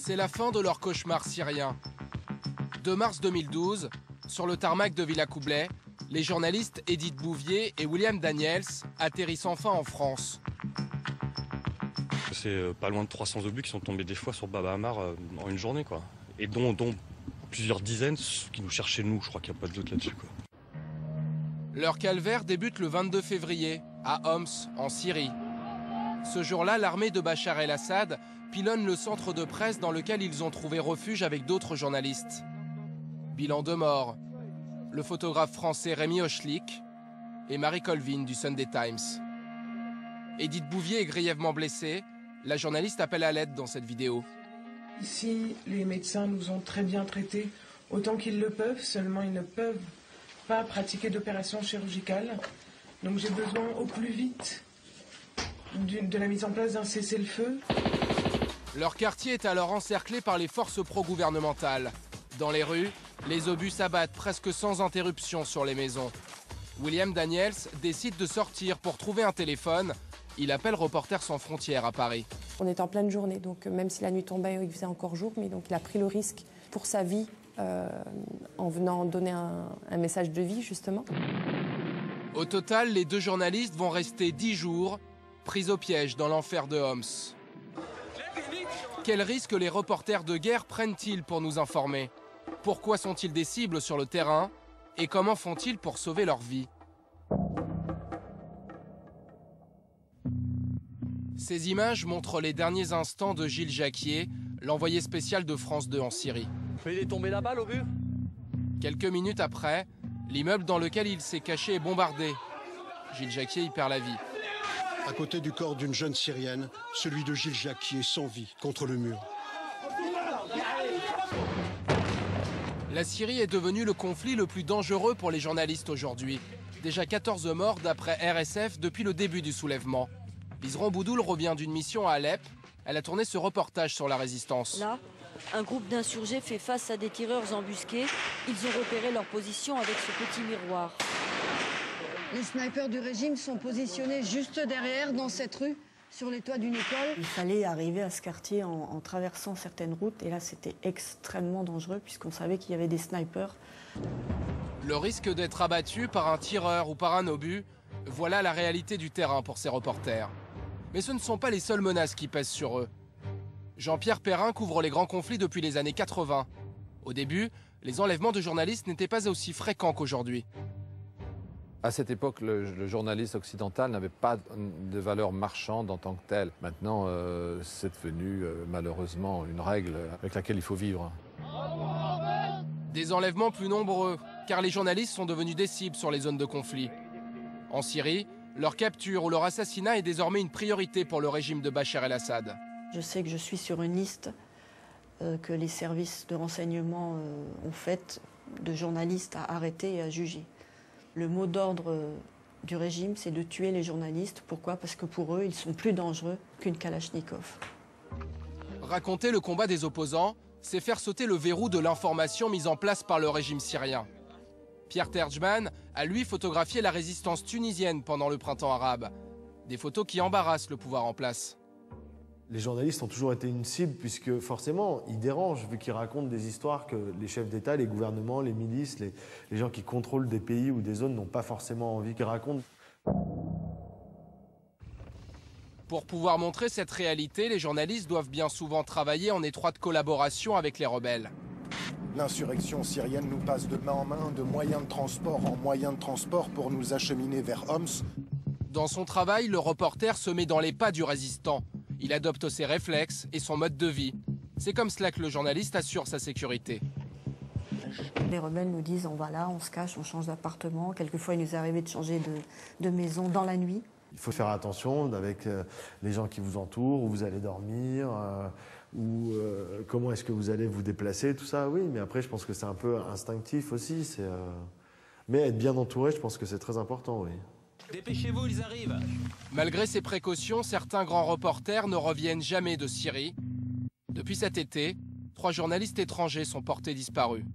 C'est la fin de leur cauchemar syrien. 2 mars 2012, sur le tarmac de Villacoublay, les journalistes Edith Bouvier et William Daniels atterrissent enfin en France. C'est pas loin de 300 obus qui sont tombés des fois sur Bab el-Ahmar en une journée, quoi. Et dont plusieurs dizaines qui nous cherchaient nous, je crois qu'il n'y a pas de doute là-dessus, quoi. Leur calvaire débute le 22 février, à Homs, en Syrie. Ce jour-là, l'armée de Bachar el-Assad pilonne le centre de presse dans lequel ils ont trouvé refuge avec d'autres journalistes. Bilan de morts, le photographe français Rémi Hochlik et Marie Colvin du Sunday Times. Edith Bouvier est grièvement blessée. La journaliste appelle à l'aide dans cette vidéo. Ici, les médecins nous ont très bien traités, autant qu'ils le peuvent, seulement ils ne peuvent pas pratiquer d'opération chirurgicale. Donc j'ai besoin au plus vite de la mise en place d'un cessez-le-feu. Leur quartier est alors encerclé par les forces pro-gouvernementales. Dans les rues, les obus s'abattent presque sans interruption sur les maisons. William Daniels décide de sortir pour trouver un téléphone. Il appelle Reporters sans frontières à Paris. On est en pleine journée, donc même si la nuit tombait, il faisait encore jour, mais donc il a pris le risque pour sa vie en venant donner un message de vie, justement. Au total, les 2 journalistes vont rester 10 jours pris au piège dans l'enfer de Homs. Quels risques les reporters de guerre prennent-ils pour nous informer? Pourquoi sont-ils des cibles sur le terrain? Et comment font-ils pour sauver leur vie? Ces images montrent les derniers instants de Gilles Jacquier, l'envoyé spécial de France 2 en Syrie. Mais il est tombé là-bas, l'obus? Quelques minutes après, l'immeuble dans lequel il s'est caché est bombardé. Gilles Jacquier y perd la vie. À côté du corps d'une jeune Syrienne, celui de Gilles Jacquier sans vie, contre le mur. La Syrie est devenue le conflit le plus dangereux pour les journalistes aujourd'hui. Déjà 14 morts d'après RSF depuis le début du soulèvement. Bizran Boudoul revient d'une mission à Alep. Elle a tourné ce reportage sur la résistance. Là, un groupe d'insurgés fait face à des tireurs embusqués. Ils ont repéré leur position avec ce petit miroir. Les snipers du régime sont positionnés juste derrière, dans cette rue, sur les toits d'une école. Il fallait arriver à ce quartier en traversant certaines routes. Et là, c'était extrêmement dangereux puisqu'on savait qu'il y avait des snipers. Le risque d'être abattu par un tireur ou par un obus, voilà la réalité du terrain pour ces reporters. Mais ce ne sont pas les seules menaces qui pèsent sur eux. Jean-Pierre Perrin couvre les grands conflits depuis les années 80. Au début, les enlèvements de journalistes n'étaient pas aussi fréquents qu'aujourd'hui. À cette époque, le journaliste occidental n'avait pas de valeur marchande en tant que tel. Maintenant, c'est devenu malheureusement une règle avec laquelle il faut vivre. Des enlèvements plus nombreux, car les journalistes sont devenus des cibles sur les zones de conflit. En Syrie, leur capture ou leur assassinat est désormais une priorité pour le régime de Bachar el-Assad. Je sais que je suis sur une liste que les services de renseignement ont faite de journalistes à arrêter et à juger. Le mot d'ordre du régime, c'est de tuer les journalistes. Pourquoi? Parce que pour eux, ils sont plus dangereux qu'une Kalachnikov. Raconter le combat des opposants, c'est faire sauter le verrou de l'information mise en place par le régime syrien. Pierre Terjman a lui photographié la résistance tunisienne pendant le printemps arabe. Des photos qui embarrassent le pouvoir en place. Les journalistes ont toujours été une cible puisque forcément ils dérangent vu qu'ils racontent des histoires que les chefs d'État, les gouvernements, les milices, les gens qui contrôlent des pays ou des zones n'ont pas forcément envie qu'ils racontent. Pour pouvoir montrer cette réalité, les journalistes doivent bien souvent travailler en étroite collaboration avec les rebelles. L'insurrection syrienne nous passe de main en main, de moyens de transport en moyens de transport pour nous acheminer vers Homs. Dans son travail, le reporter se met dans les pas du résistant. Il adopte ses réflexes et son mode de vie. C'est comme cela que le journaliste assure sa sécurité. Les rebelles nous disent on va là, on se cache, on change d'appartement. Quelquefois, il nous est arrivé de changer de maison dans la nuit. Il faut faire attention avec les gens qui vous entourent, où vous allez dormir, comment est-ce que vous allez vous déplacer, tout ça, oui. Mais après, je pense que c'est un peu instinctif aussi. Mais être bien entouré, je pense que c'est très important, oui. Dépêchez-vous, ils arrivent. Malgré ces précautions, certains grands reporters ne reviennent jamais de Syrie. Depuis cet été, 3 journalistes étrangers sont portés disparus.